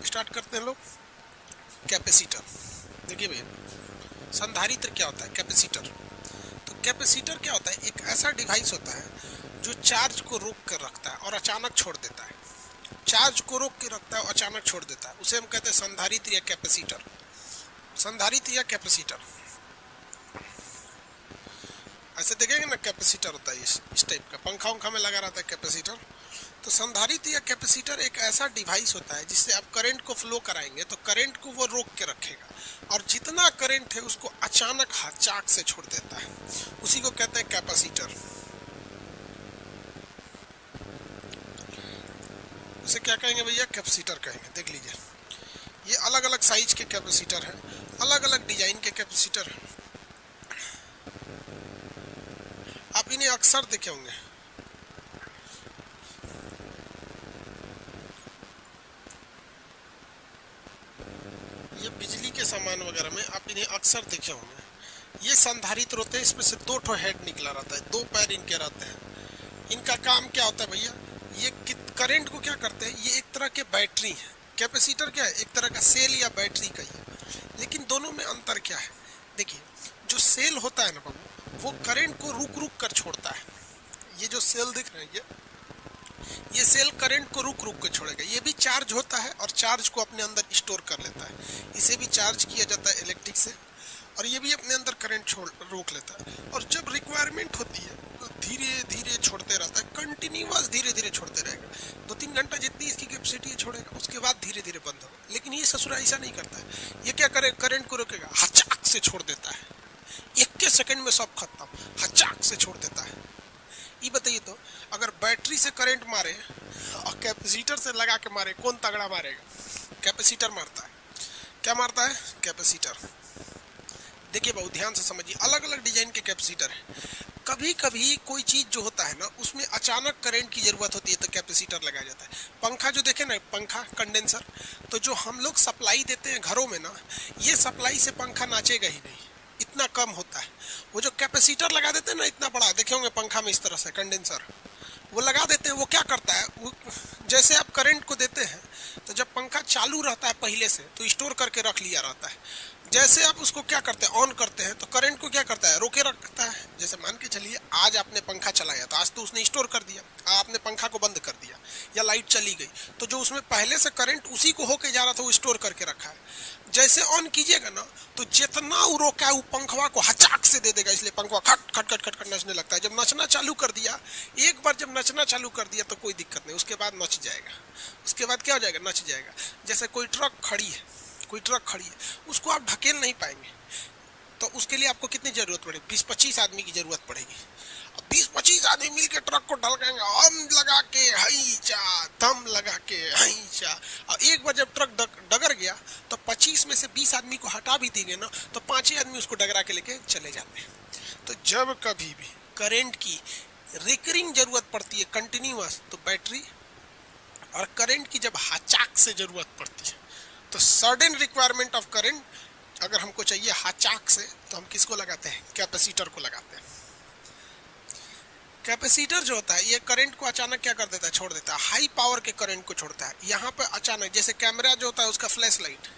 Start करते हैं लोग। कैपेसिटर, देखिए भैया, संधारित्र क्या होता है? कैपेसिटर। तो कैपेसिटर क्या होता है? एक ऐसा डिवाइस होता है जो चार्ज को रोक कर रखता है और अचानक छोड़ देता है। चार्ज को रोक के रखता है और अचानक छोड़ देता है, उसे हम कहते हैं संधारित्र या कैपेसिटर। संधारित्र या कैपेसिटर, ऐसे देखेंगे ना, कैपेसिटर होता है इस टाइप का, पंखा उंखा में लगा रहता है कैपेसिटर। तो संधारित्र या कैपेसिटर एक ऐसा डिवाइस होता है जिससे आप करंट को फ्लो कराएंगे तो करंट को वो रोक के रखेगा और जितना करंट है उसको अचानक हचाक से छोड़ देता है, उसी को कहते हैं कैपेसिटर। उसे क्या कहेंगे भैया? कैपेसिटर कहेंगे। देख लीजिए, ये अलग अलग साइज के कैपेसिटर है, अलग अलग डिजाइन के कैपेसिटर है। आप इन्हें अक्सर देखे होंगे। ये बिजली के सामान वगैरह में आप इन्हें अक्सर देखे होंगे। ये संधारित्र होते हैं, इसमें से दो ठो हेड निकला रहता है, दो पैर इनके रहते हैं। इनका काम क्या होता है भैया? ये करंट को क्या करते हैं? ये एक तरह के बैटरी है। कैपेसिटर क्या है? एक तरह का सेल या बैटरी का ही है। लेकिन दोनों में अंतर क्या है? देखिए, जो सेल होता है ना बाबू, वो करंट को रुक रुक कर छोड़ता है। ये जो सेल दिख रहे हैं, ये सेल करंट को रुक रुक कर छोड़ेगा। ये भी चार्ज होता है और चार्ज को अपने अंदर स्टोर कर लेता है। इसे भी चार्ज किया जाता है इलेक्ट्रिक से, और ये भी अपने अंदर करंट रोक लेता है। और जब रिक्वायरमेंट होती है तो धीरे धीरे छोड़ते रहता है, कंटिन्यूअस धीरे धीरे छोड़ते रहेगा। 2-3 घंटा जितनी इसकी कैपेसिटी है छोड़ेगा, उसके बाद धीरे धीरे बंद होगा। लेकिन ये ससुरा ऐसा नहीं करता है। ये क्या करे? करंट को रोकेगा, हचाक से छोड़ देता है, 1 सेकंड में सब खत्म, हचाक से छोड़ देता है। ये बताइए तो, अगर बैटरी से करंट मारे और कैपेसिटर से लगा के मारे, कौन तगड़ा मारेगा? कैपेसिटर मारता है। क्या मारता है? कैपेसिटर। देखिए बहुत ध्यान से समझिए, अलग अलग डिजाइन के कैपेसिटर है। कभी कभी कोई चीज जो होता है ना, उसमें अचानक करंट की जरूरत होती है तो कैपेसिटर लगाया जाता है। पंखा जो देखे ना, पंखा कंडेंसर, तो जो हम लोग सप्लाई देते हैं घरों में ना, ये सप्लाई से पंखा नाचेगा ही नहीं, इतना कम होता है। वो जो कैपेसिटर लगा देते हैं ना, इतना बड़ा, देखे होंगे पंखा में इस तरह से कंडेंसर, वो लगा देते हैं। वो क्या करता है? वो जैसे आप करंट को देते हैं तो जब पंखा चालू रहता है पहले से तो स्टोर करके रख लिया रहता है। जैसे आप उसको क्या करते हैं? ऑन करते हैं तो करंट को क्या करता है? रोके रखता है। जैसे मान के चलिए आज आपने पंखा चलाया तो आज तो उसने स्टोर कर दिया, आपने पंखा को बंद कर दिया या लाइट चली गई तो जो उसमें पहले से करंट उसी को होके जा रहा था वो स्टोर करके रखा है। जैसे ऑन कीजिएगा ना तो जितना वो रोका है वो पंखवा को हचाक से दे देगा, इसलिए पंखवा खट खट खट खट खट नचने लगता है। जब नचना चालू कर दिया, एक बार जब नचना चालू कर दिया तो कोई दिक्कत नहीं, उसके बाद नच जाएगा। उसके बाद क्या हो जाएगा? नच जाएगा। जैसे कोई ट्रक खड़ी है, कोई ट्रक खड़ी है, उसको आप ढकेल नहीं पाएंगे, तो उसके लिए आपको कितनी जरूरत पड़ेगी? 20-25 आदमी की जरूरत पड़ेगी। अब 20-25 आदमी मिलकर ट्रक को ढकेंगे, हम लगा के हई चा, दम लगा के हई चा। और एक बार जब ट्रक डगर गया तो 25 में से 20 आदमी को हटा भी देंगे ना तो 5 ही आदमी उसको डगरा के लेके चले जाते हैं। तो जब कभी भी करंट की रिकरिंग जरूरत पड़ती है कंटिन्यूअस, तो बैटरी, और करंट की जब हचाक से जरूरत पड़ती है तो सडन रिक्वायरमेंट ऑफ करंट अगर हमको चाहिए हचाक से, तो हम किसको लगाते हैं? कैपेसिटर को लगाते हैं। कैपेसिटर जो होता है ये करंट को अचानक क्या कर देता है? छोड़ देता है। हाई पावर के करंट को छोड़ता है। यहाँ पे अचानक, जैसे कैमरा जो होता है उसका फ्लैश लाइट,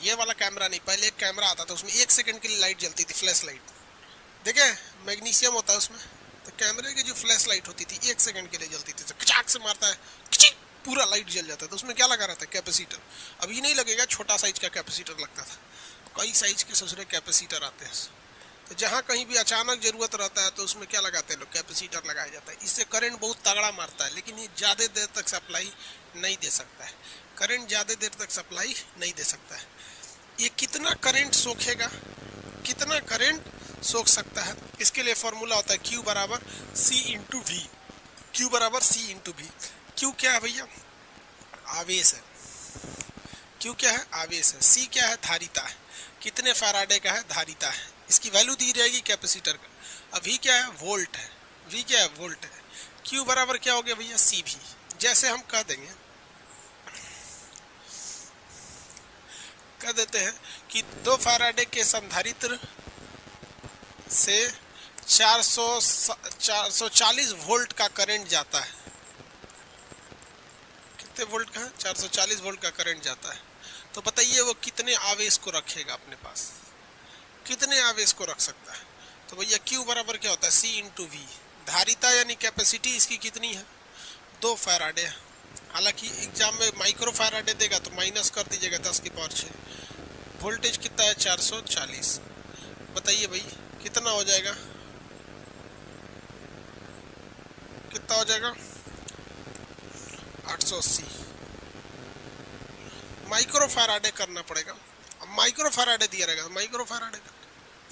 ये वाला कैमरा नहीं, पहले एक कैमरा आता था उसमें 1 सेकंड के लिए लाइट जलती थी, फ्लैश लाइट, देखे? मैग्नीशियम होता है उसमें, तो कैमरे की जो फ्लैश लाइट होती थी 1 सेकंड के लिए जलती थी, तो खचाक से मारता है, खिचिक, पूरा लाइट जल जाता है। तो उसमें क्या लगा रहता है? कैपेसिटर। अभी नहीं लगेगा, छोटा साइज का कैपेसिटर लगता था, कई साइज के ससुरे कैपेसिटर आते हैं। तो जहाँ कहीं भी अचानक जरूरत रहता है तो उसमें क्या लगाते हैं लोग? कैपेसिटर लगाया जाता है। इससे करंट बहुत तगड़ा मारता है, लेकिन ये ज़्यादा देर तक सप्लाई नहीं दे सकता है। करंट ज़्यादा देर तक सप्लाई नहीं दे सकता है। ये कितना करंट सोखेगा, कितना करंट सोख सकता है, इसके लिए फॉर्मूला होता है Q बराबर C/V। Q बराबर C/V। Q क्या है भैया? आवेश है। Q क्या है? आवेश है। C क्या है? धारिता है। कितने फैराडे का है? धारिता है। इसकी वैल्यू दी रहेगी कैपेसिटर का। अब V क्या है? वोल्ट है। V क्या है? वोल्ट है। Q बराबर क्या हो गया भैया? CV। जैसे हम कह देते हैं कि 2 फैराडे के संधारित्र से 440 वोल्ट का करंट जाता है। कितने वोल्ट का है, 440 वोल्ट का करंट जाता है। तो बताइए वो कितने आवेश को रखेगा अपने पास, कितने आवेश को रख सकता है। तो भैया Q बराबर क्या होता है, C इंटू वी। धारिता यानी कैपेसिटी इसकी कितनी है, 2 फैराडे। हालांकि एग्जाम में माइक्रो फैराडे देगा तो माइनस कर दीजिएगा 10 की पावर 6। वोल्टेज कितना है, 440। बताइए भाई कितना हो जाएगा, कितना हो जाएगा, 880 माइक्रो फैराडे करना पड़ेगा। अब माइक्रो फैराडे दिया रहेगा तो माइक्रो फैराडे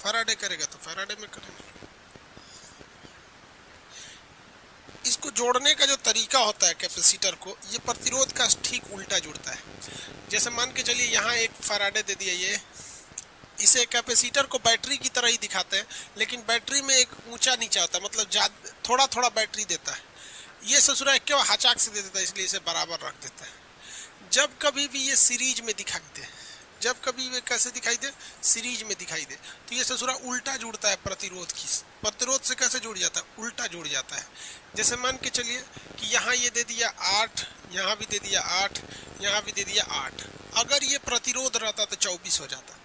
फैराडे करेगा तो फैराडे में करेंगे। इसको जोड़ने का जो तरीका होता है कैपेसिटर को, ये प्रतिरोध का ठीक उल्टा जुड़ता है। जैसे मान के चलिए यहाँ एक फैराडे दे दिया, ये इसे कैपेसिटर को बैटरी की तरह ही दिखाते हैं, लेकिन बैटरी में एक ऊंचा नीचा होता है, मतलब थोड़ा थोड़ा बैटरी देता है। ये ससुरा क्यों हचाक से दे देता है, इसलिए इसे बराबर रख देता है। जब कभी भी ये सीरीज में दिखाई दे, जब कभी वे कैसे दिखाई दे, सीरीज में दिखाई दे, तो ये ससुरा उल्टा जुड़ता है प्रतिरोध की। प्रतिरोध से कैसे जुड़ जाता है, उल्टा जुड़ जाता है। जैसे मान के चलिए कि यहाँ ये दे दिया 8, यहाँ भी दे दिया 8, यहाँ भी दे दिया 8। अगर ये प्रतिरोध रहता तो 24 हो जाता,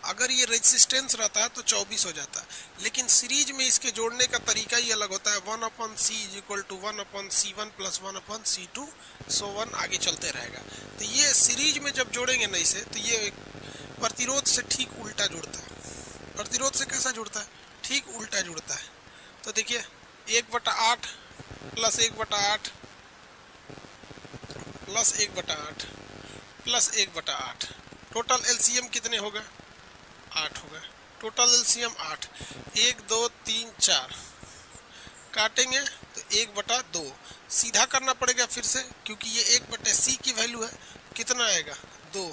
अगर ये रेजिस्टेंस रहता है तो 24 हो जाता। लेकिन सीरीज में इसके जोड़ने का तरीका ही अलग होता है। 1/c = 1/c1 + 1/c2 सो 1 आगे चलते रहेगा। तो ये सीरीज में जब जोड़ेंगे ना इसे, तो ये प्रतिरोध से ठीक उल्टा जुड़ता है। प्रतिरोध से कैसा जुड़ता है, ठीक उल्टा जुड़ता है। तो देखिए 1/8 + 1/8 + 1/8 + 1/8, टोटल एलसीएम कितने हो गए, 8 हो गए। Total LCM 8। 1 2 3 4 काटेंगे तो 1/2 सीधा करना पड़ेगा फिर से, क्योंकि ये 1/c की वैल्यू है, कितना आएगा 2।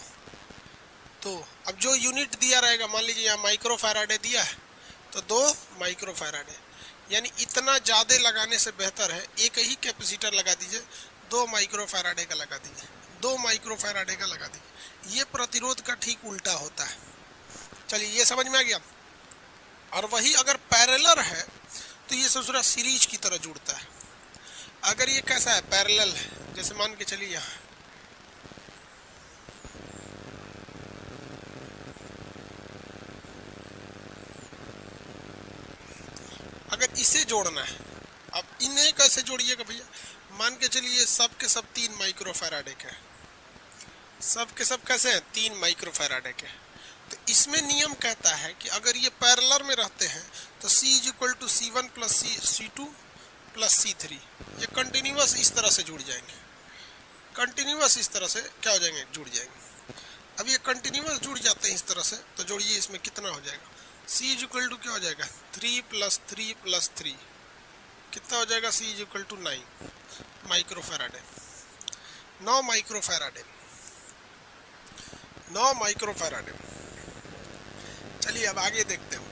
तो अब जो यूनिट दिया रहेगा, मान लीजिए यहाँ माइक्रो फैराडे दिया है तो 2 माइक्रो फैराडे, यानी इतना ज़्यादा लगाने से बेहतर है एक ही कैपेसिटर लगा दीजिए, 2 माइक्रो फैराडे का लगा दीजिए, 2 माइक्रो फैराडे का लगा दीजिए। ये प्रतिरोध का ठीक उल्टा होता है। चलिए ये समझ में आ गया। और वही अगर पैरेलल है तो ये ससुरा सीरीज की तरह जुड़ता है। अगर ये कैसा है, पैरेलल है, जैसे मान के चलिए यहाँ अगर इसे जोड़ना है, अब इन्हें कैसे जोड़िएगा भैया, मान के चलिए सब के सब 3 माइक्रो फैराडे के, सब के सब कैसे हैं, 3 माइक्रो फैराडे के। तो इसमें नियम कहता है कि अगर ये पैरेलल में रहते हैं तो C = C1 + C2 + C3, ये कंटिन्यूअस इस तरह से जुड़ जाएंगे, कंटिन्यूअस इस तरह से क्या हो जाएंगे, जुड़ जाएंगे। अब ये कंटिन्यूअस जुड़ जाते हैं इस तरह से, तो जोड़िए इसमें कितना हो जाएगा, C = क्या हो जाएगा, 3 + 3 + 3 कितना हो जाएगा, C = 9 micro Faraday, 9 micro Faraday, 9 micro Faraday. चलिए अब आगे देखते हैं।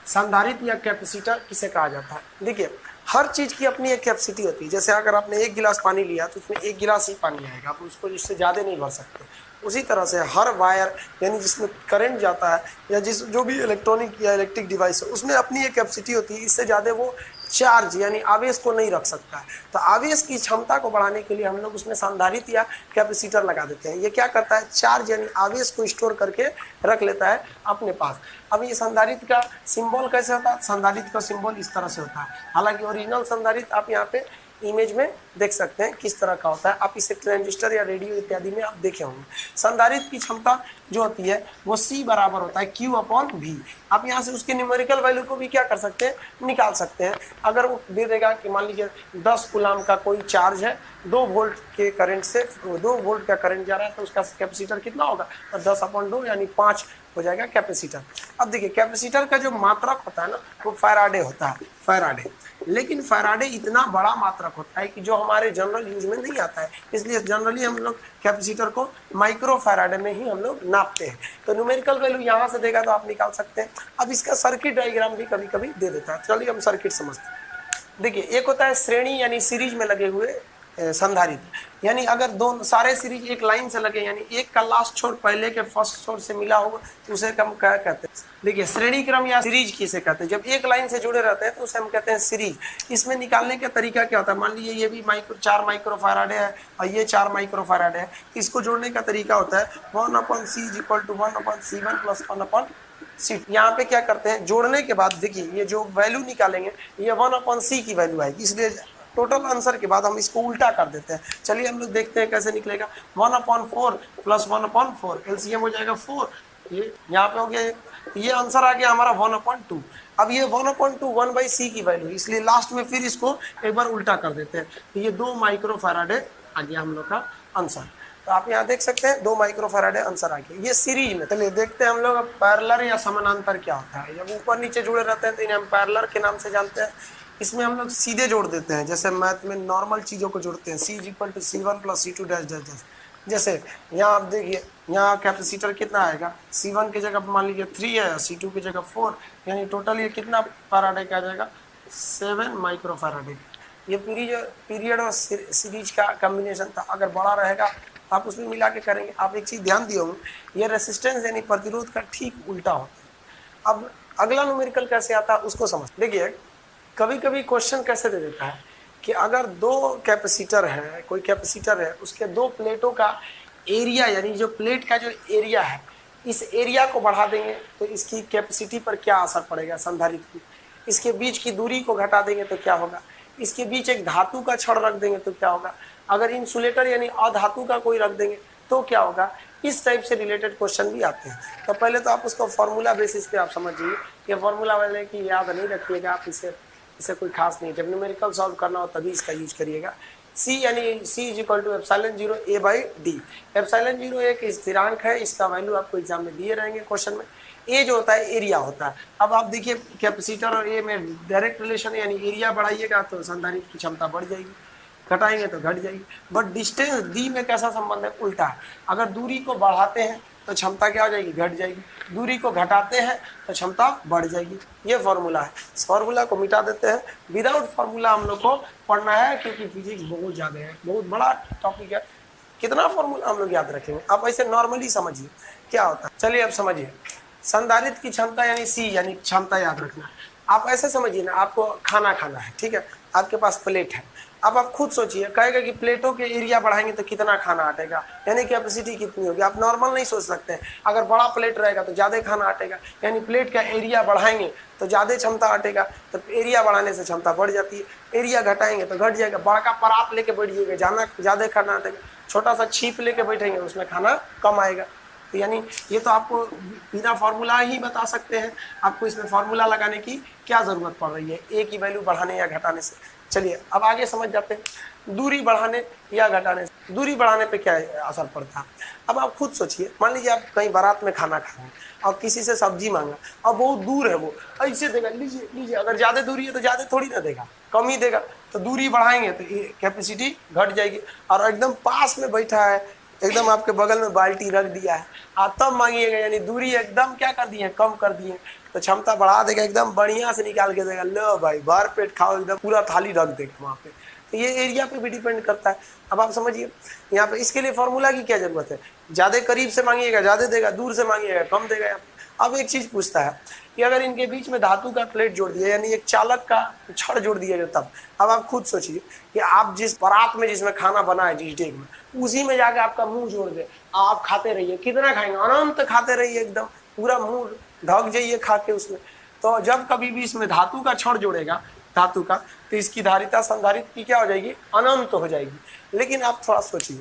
संधारित्र या कैपेसिटर किसे कहा जाता है। देखिए हर चीज की अपनी एक कैपेसिटी होती है। जैसे अगर आपने 1 गिलास पानी लिया तो उसमें 1 गिलास ही पानी आएगा, आप उसको इससे ज़्यादा नहीं भर सकते। उसी तरह से हर वायर यानी जिसमें करंट जाता है या जो भी इलेक्ट्रॉनिक या इलेक्ट्रिक डिवाइस है उसमें अपनी एक कैपेसिटी होती है। इससे ज़्यादा वो चार्ज यानी आवेश को नहीं रख सकता है। तो आवेश की क्षमता को बढ़ाने के लिए हम लोग उसमें संधारित्र या कैपेसिटर लगा देते हैं। ये क्या करता है, चार्ज यानी आवेश को स्टोर करके रख लेता है अपने पास। अब ये संधारित्र का सिंबल कैसे होता है, संधारित्र का सिंबल इस तरह से होता है। हालांकि ओरिजिनल संधारित्र आप यहाँ पे इमेज में देख सकते हैं किस तरह का होता है। आप इसे ट्रांजिस्टर या रेडियो इत्यादि में आप देखे होंगे। संधारित्र की क्षमता जो होती है वो C बराबर होता है Q/V। आप यहाँ से उसके न्यूमेरिकल वैल्यू को भी क्या कर सकते हैं, निकाल सकते हैं। अगर वो दे देगा कि मान लीजिए 10 कूलाम का कोई चार्ज है, 2 वोल्ट के करंट से 2 वोल्ट का करंट जा रहा है, तो उसका कैपेसिटर कितना होगा, 10/2 यानी 5 हो जाएगा कैपेसिटर। अब देखिए कैपेसिटर का जो मात्रक होता है ना वो फैराडे होता है, फैराडे। लेकिन फैराडे इतना बड़ा मात्रक होता है कि जो हमारे जनरल यूज में नहीं आता है, इसलिए जनरली हम लोग कैपेसिटर को माइक्रो फैराडे में ही हम लोग नापते हैं। तो न्यूमेरिकल वैल्यू यहाँ से देगा तो आप निकाल सकते हैं। अब इसका सर्किट डायग्राम भी कभी कभी दे देता है। चलिए हम सर्किट समझते हैं। देखिए एक होता है श्रेणी यानी सीरीज में लगे हुए संधारित्र, यानी अगर दोनों सारे सीरीज एक लाइन से लगे यानी एक का लास्ट छोर पहले के फर्स्ट छोर से मिला होगा तो उसे हम क्या कहते हैं, देखिए श्रेणी क्रम या सीरीज किसे कहते हैं, जब एक लाइन से जुड़े रहते हैं तो उसे हम कहते हैं सीरीज। इसमें निकालने का तरीका क्या होता है, मान लीजिए ये भी 4 माइक्रोफैराड है और ये 4 माइक्रोफैराड है, इसको जोड़ने का तरीका होता है 1/c = 1/c1 + 1/c। यहाँ पे क्या करते हैं, जोड़ने के बाद देखिए ये जो वैल्यू निकालेंगे ये 1/c की वैल्यू आएगी, इसलिए टोटल आंसर के बाद हम इसको उल्टा कर देते हैं। चलिए हम लोग देखते हैं कैसे निकलेगा। 1/4 + 1/4 एलसीएम हो जाएगा 4, ये यहाँ पे हो गया, ये आंसर आ गया हमारा 1/2। अब ये 1/2 1/c की वैल्यू, इसलिए लास्ट में फिर इसको एक बार उल्टा कर देते हैं, तो ये 2 माइक्रोफैराड आ गया हम लोग का आंसर। तो आप यहाँ देख सकते हैं 2 माइक्रोफैराड आंसर आ गया, ये सीरीज में। चलिए देखते हैं हम लोग अब पैरेलल या समानांतर क्या होता है। जब ऊपर नीचे जुड़े रहते हैं तो इन्हें हम पैरेलल के नाम से जानते हैं। इसमें हम लोग सीधे जोड़ देते हैं, जैसे मैथ में नॉर्मल चीज़ों को जोड़ते हैं, c = c1 + c2 जैसे यहाँ आप देखिए यहाँ कैपेसिटर कितना आएगा, C1 की जगह मान लीजिए 3 है, C2 की जगह 4, यानी टोटल ये कितना फैराडे का आ जाएगा 7 माइक्रोफैराडे। ये पीरियड और सीरीज का कॉम्बिनेशन था, अगर बड़ा रहेगा आप उसमें मिला के करेंगे। आप एक चीज़ ध्यान दिए होंगे, ये रेसिस्टेंस यानी प्रतिरोध का ठीक उल्टा होता है। अब अगला न्यूमेरिकल कैसे आता है उसको समझ। देखिए कभी कभी क्वेश्चन कैसे दे देता है कि अगर 2 कैपेसिटर है, कोई कैपेसिटर है, उसके 2 प्लेटों का एरिया यानी जो प्लेट का जो एरिया है, इस एरिया को बढ़ा देंगे तो इसकी कैपेसिटी पर क्या असर पड़ेगा संधारित्र की। इसके बीच की दूरी को घटा देंगे तो क्या होगा, इसके बीच एक धातु का छड़ रख देंगे तो क्या होगा, अगर इंसुलेटर यानी अधातु का कोई रख देंगे तो क्या होगा। इस टाइप से रिलेटेड क्वेश्चन भी आते हैं। तो पहले तो आप उसको फॉर्मूला बेसिस पे आप समझिए, ये फॉर्मूला वाले की याद नहीं रखिएगा आप, इसे कोई खास नहीं, जब न्यूमेरिकल सॉल्व करना हो तभी इसका यूज करिएगा। C यानी C = ε0 A/d। ε0 एक स्थिरांक है, इसका वैल्यू आपको एग्जाम में दिए रहेंगे क्वेश्चन में। A जो होता है एरिया होता है। अब आप देखिए कैपेसिटर और A में डायरेक्ट रिलेशन है, यानी एरिया बढ़ाइएगा तो संधारित्र की क्षमता बढ़ जाएगी, घटाएंगे तो घट जाएगी। बट डिस्टेंस D में कैसा संबंध है, उल्टा है। अगर दूरी को बढ़ाते हैं तो क्षमता क्या हो जाएगी, घट जाएगी, दूरी को घटाते हैं तो क्षमता बढ़ जाएगी। ये फॉर्मूला है, इस फॉर्मूला को मिटा देते हैं। विदाउट फॉर्मूला हम लोग को पढ़ना है क्योंकि फिजिक्स बहुत ज़्यादा है, बहुत बड़ा टॉपिक है, कितना फॉर्मूला हम लोग याद रखेंगे। आप ऐसे नॉर्मली समझिए क्या होता है। चलिए अब समझिए, संधारित्र की क्षमता यानी C यानी क्षमता याद रखना। आप ऐसे समझिए ना, आपको खाना खाना है, ठीक है, आपके पास प्लेट है। अब आप खुद सोचिए, कहेगा कि प्लेटों के एरिया बढ़ाएंगे तो कितना खाना हटेगा, यानी कैपेसिटी कितनी होगी। आप नॉर्मल नहीं सोच सकते हैं, अगर बड़ा प्लेट रहेगा तो ज़्यादा खाना हटेगा, यानी प्लेट का एरिया बढ़ाएंगे तो ज़्यादा क्षमता हटेगा। तो एरिया बढ़ाने से क्षमता बढ़ जाती है, एरिया घटाएंगे तो घट जाएगा। बड़ा परात लेके बैठिएगा, ज़्यादा खाना हटेगा, छोटा सा छीप लेके बैठेंगे उसमें खाना कम आएगा। तो यानी ये तो आपको बिना फार्मूला ही बता सकते हैं, आपको इसमें फार्मूला लगाने की क्या ज़रूरत पड़ रही है ए की वैल्यू बढ़ाने या घटाने से। चलिए अब आगे समझ जाते हैं, दूरी बढ़ाने या घटाने से। दूरी बढ़ाने पे क्या असर पड़ता है, अब आप खुद सोचिए। मान लीजिए आप कहीं बारात में खाना खा रहे हैं और किसी से सब्जी मांगा और बहुत दूर है, वो ऐसे देगा, लीजिए लीजिए। अगर ज़्यादा दूरी है तो ज़्यादा थोड़ी ना देगा, कम ही देगा। तो दूरी बढ़ाएंगे तो कैपेसिटी घट जाएगी। और एकदम पास में बैठा है, एकदम आपके बगल में बाल्टी रख दिया है, आप तब मांगिएगा, यानी दूरी एकदम क्या कर दिए, कम कर दिए, तो क्षमता बढ़ा देगा, एकदम बढ़िया से निकाल के देगा। लो भाई भर पेट खाओ, एकदम पूरा थाली रख देगा वहाँ पे। तो ये एरिया पे भी डिपेंड करता है। अब आप समझिए यहाँ पे, इसके लिए फॉर्मूला की क्या जरूरत है, ज़्यादा करीब से मांगिएगा ज़्यादा देगा, दूर से मांगिएगा कम देगा। अब एक चीज़ पूछता है कि अगर इनके बीच में धातु का प्लेट जोड़ दिया, यानी एक चालक का छड़ जोड़ दिया जाए, तब अब आप खुद सोचिए कि आप जिस परात में जिसमें खाना बना है, जिस डेग में, उसी में जाके आपका मुंह जोड़ दे, आप खाते रहिए, कितना खाएंगे, अनंत खाते रहिए, एकदम पूरा मुंह ढक जाइए खा के उसमें। तो जब कभी भी इसमें धातु का छड़ जोड़ेगा, धातु का, तो इसकी धारिता संधारित्र की क्या हो जाएगी, अनंत हो जाएगी। लेकिन आप थोड़ा सोचिए,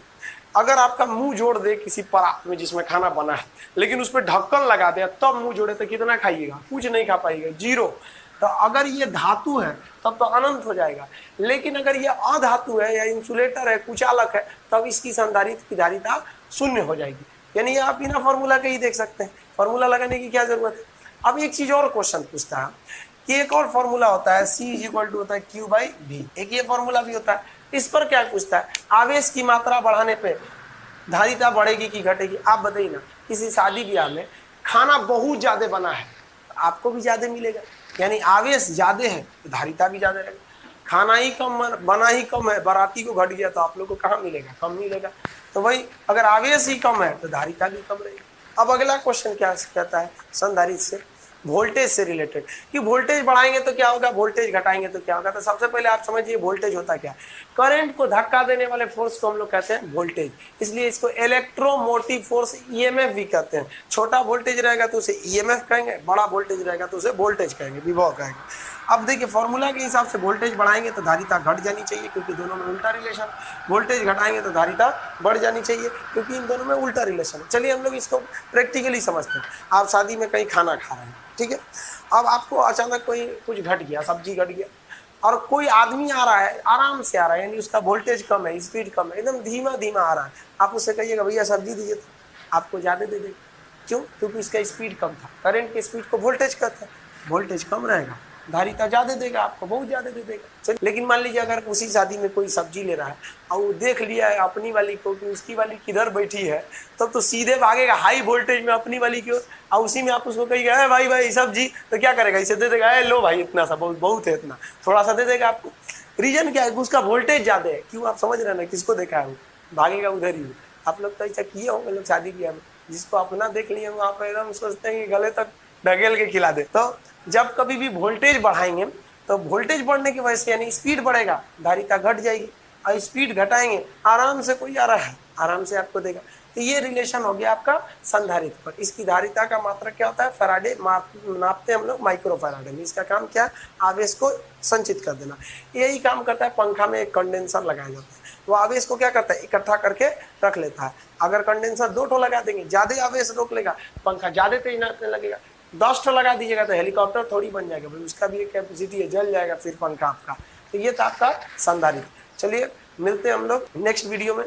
अगर आपका मुंह जोड़ दे किसी परात में जिसमें खाना बना है, लेकिन उस पर ढक्कन लगा दे तब मुंह जोड़े, तो कितना खाइएगा, कुछ नहीं खा पाइएगा, जीरो। तो अगर ये धातु है तब तो अनंत हो जाएगा, लेकिन अगर ये अधातु है या इंसुलेटर है, कुचालक है, तब इसकी संधारित्र की धारिता शून्य हो जाएगी। यानी आप बिना फॉर्मूला के ही देख सकते हैं, फॉर्मूला लगाने की क्या जरूरत है। अब एक चीज और क्वेश्चन पूछता है कि एक और फॉर्मूला होता है, C = होता है Q/V, एक ये फॉर्मूला भी होता है। इस पर क्या पूछता है, आवेश की मात्रा बढ़ाने पे धारिता बढ़ेगी कि घटेगी। आप बताइए ना, किसी शादी ब्याह में खाना बहुत ज्यादा बना है, आपको भी ज्यादा मिलेगा, यानी आवेश ज्यादा है तो धारिता भी ज्यादा रहेगा। खाना ही कम बना ही कम है, बाराती को घट गया तो आप लोग को कहाँ मिलेगा, कम मिलेगा। तो वही अगर आवेश ही कम है तो धारिता भी कम रहेगी। अब अगला क्वेश्चन क्या कहता है संधारित्र से, वोल्टेज से रिलेटेड, कि वोल्टेज बढ़ाएंगे तो क्या होगा, वोल्टेज घटाएंगे तो क्या होगा। तो सबसे पहले आप समझिए वोल्टेज होता क्या है। करंट को धक्का देने वाले फोर्स को हम लोग कहते हैं वोल्टेज, इसलिए इसको इलेक्ट्रोमोटिव फोर्स ईएमएफ भी कहते हैं। छोटा वोल्टेज रहेगा तो उसे ईएमएफ कहेंगे, बड़ा वोल्टेज रहेगा तो उसे वोल्टेज कहेंगे, विभव कहेंगे। अब देखिए फॉर्मूला के हिसाब से वोल्टेज बढ़ाएंगे तो धारिता घट जानी चाहिए, क्योंकि दोनों में उल्टा रिलेशन। वोल्टेज घटाएंगे तो धारिता बढ़ जानी चाहिए, क्योंकि इन दोनों में उल्टा रिलेशन है। चलिए हम लोग इसको प्रैक्टिकली समझते हैं। आप शादी में कहीं खाना खा रहे हैं, ठीक है, अब आपको अचानक कोई कुछ घट गया, सब्जी घट गया, और कोई आदमी आ रहा है, आराम से आ रहा है, यानी उसका वोल्टेज कम है, स्पीड कम है, एकदम धीमा धीमा आ रहा है। आप उससे कहिएगा भैया सब्जी दीजिए, तो आपको ज़्यादा दे देगा। क्यों? क्योंकि उसका स्पीड कम था। करंट के स्पीड को वोल्टेज कहते हैं, वोल्टेज कम रहेगा, धारिता ज़्यादा देगा, आपको बहुत ज़्यादा दे देगा। चलिए, लेकिन मान लीजिए अगर उसी शादी में कोई सब्जी ले रहा है और वो देख लिया है अपनी वाली को कि उसकी वाली किधर बैठी है, तब तो सीधे भागेगा हाई वोल्टेज में अपनी वाली की ओर, और उसी में आप उसको कहिएगा है भाई भाई सब्जी, तो क्या करेगा, इसे दे देगा, लो भाई इतना सा बहुत है, इतना थोड़ा सा दे देगा आपको। रीजन क्या है, उसका वोल्टेज ज़्यादा है। क्यों? आप समझ रहे हैं ना, किसको देखा है, वो भागेगा उधर ही। आप लोग तो ऐसा किए होंगे लोग शादी ब्याह में, जिसको अपना देख लिए वो आप एकदम सोचते हैं कि गले तक ढकेल के खिला दे। तो जब कभी भी वोल्टेज बढ़ाएंगे तो वोल्टेज बढ़ने की वजह से यानी स्पीड बढ़ेगा, धारिता घट जाएगी, और स्पीड घटाएंगे आराम से, कोई आ रहा है आराम से आपको देगा। तो ये रिलेशन हो गया आपका संधारित्र पर। इसकी धारिता का मात्रक क्या होता है, फैराडे नापते हम लोग माइक्रो फैराडे में। इसका काम क्या है, आवेश को संचित कर देना। यही काम करता है पंखा में एक कंडेंसर लगाया जाता है, वो आवेश को क्या करता है, इकट्ठा करके रख लेता है। अगर कंडेंसर 2 ठो लगा देंगे ज्यादा आवेश रोक लेगा, पंखा ज्यादा तेज नाचने लगेगा। 10 ठो लगा दीजिएगा तो हेलीकॉप्टर थोड़ी बन जाएगा भाई, उसका भी एक कैपेसिटी है, जल जाएगा फिर पंखा आपका। तो ये था आपका संधारित्र। चलिए मिलते हैं हम लोग नेक्स्ट वीडियो में।